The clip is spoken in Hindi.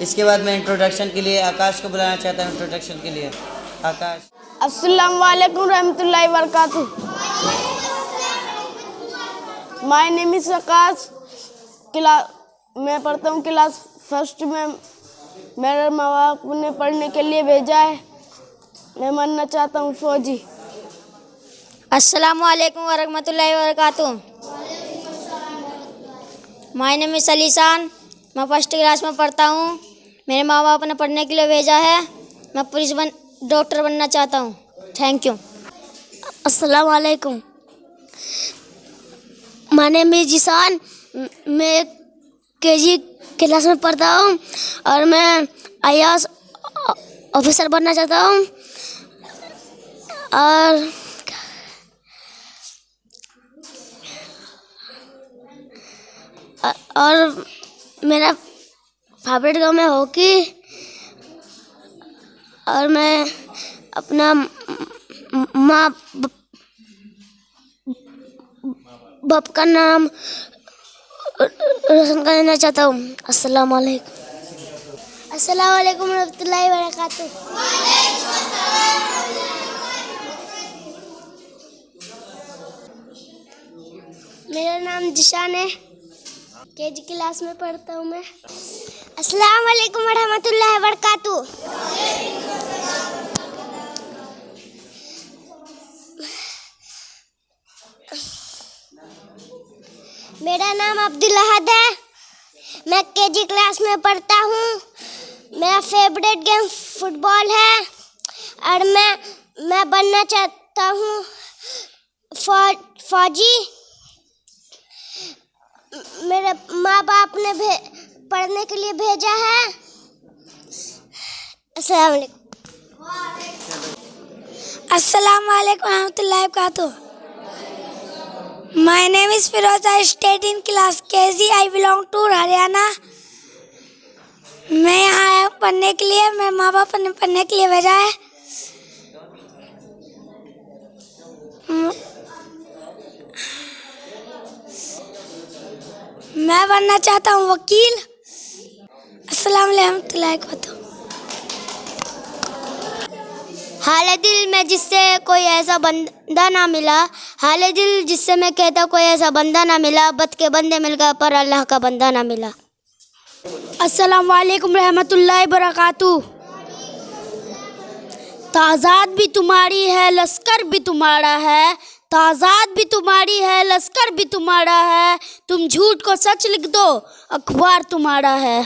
इसके बाद मैं इंट्रोडक्शन के लिए आकाश को बुलाना चाहता हूँ। इंट्रोडक्शन के लिए आकाश। अस्सलाम वालेकुम रहमतुल्लाहि वबरकातुहू। माय नेम इज आकाश। मैं पढ़ता हूँ क्लास फर्स्ट में। मेरे माँ बाप ने पढ़ने के लिए भेजा है। मैं बनना चाहता हूँ फौजी। अस्सलामु अलैकुम वरहमतुल्लाहि वबरकातुहू। माय नेम इज अलीशान। मैं फर्स्ट क्लास में पढ़ता हूँ। मेरे माँ बाप ने पढ़ने के लिए भेजा है। मैं डॉक्टर बनना चाहता हूँ। Thank you. अस्सलाम वालेकुम। My name is Zeeshan. मैं केजी क्लास में पढ़ता हूँ और मैं IAS ऑफिसर बनना चाहता हूँ। और मेरा फेवरेट गेम है हॉकी। और मैं अपना माँ बाप का नाम रोशन करना चाहता हूँ। अस्सलाम वालेकुम। अस्सलाम वालेकुम रहमतुल्लाहि वबरकातुहू। मेरा नाम जिशान है। केजी क्लास में पढ़ता हूँ मैं। अस्सलाम वालेकुम रहमतुल्लाहि वबरकातुहू। मेरा नाम अब्दुल अहद है। मैं केजी क्लास में पढ़ता हूँ। मेरा फेवरेट गेम फुटबॉल है और मैं बनना चाहता हूँ फौजी। मेरे माँ बाप ने पढ़ने के लिए भेजा है। अस्सलाम वालेकुम। अस्सलाम वालेकुम रहमतुल्लाहि वबरकातुहू। My name is Firoz. I study in class KG। I belong to Haryana. मैं यहाँ आया पढ़ने के लिए। मेरे माँ बाप ने पढ़ने के लिए भेजा है। मैं बनना चाहता हूँ वकील। अस्सलाम वालेकुम रहमतुल्लाहि वबरकातुहू। हाले दिल में जिससे कोई ऐसा बंदा ना मिला। हाले दिल जिससे मैं कहता कोई ऐसा बंदा ना मिला। बद के बंदे मिल गए पर अल्लाह का बंदा ना मिला। अस्सलाम वालेकुम रहमतुल्लाहि वबरकातुहू। ताज़ाद भी तुम्हारी है, लश्कर भी तुम्हारा है। ताज़ाद भी तुम्हारी है, लश्कर भी तुम्हारा है। तुम झूठ को सच लिख दो, अखबार तुम्हारा है।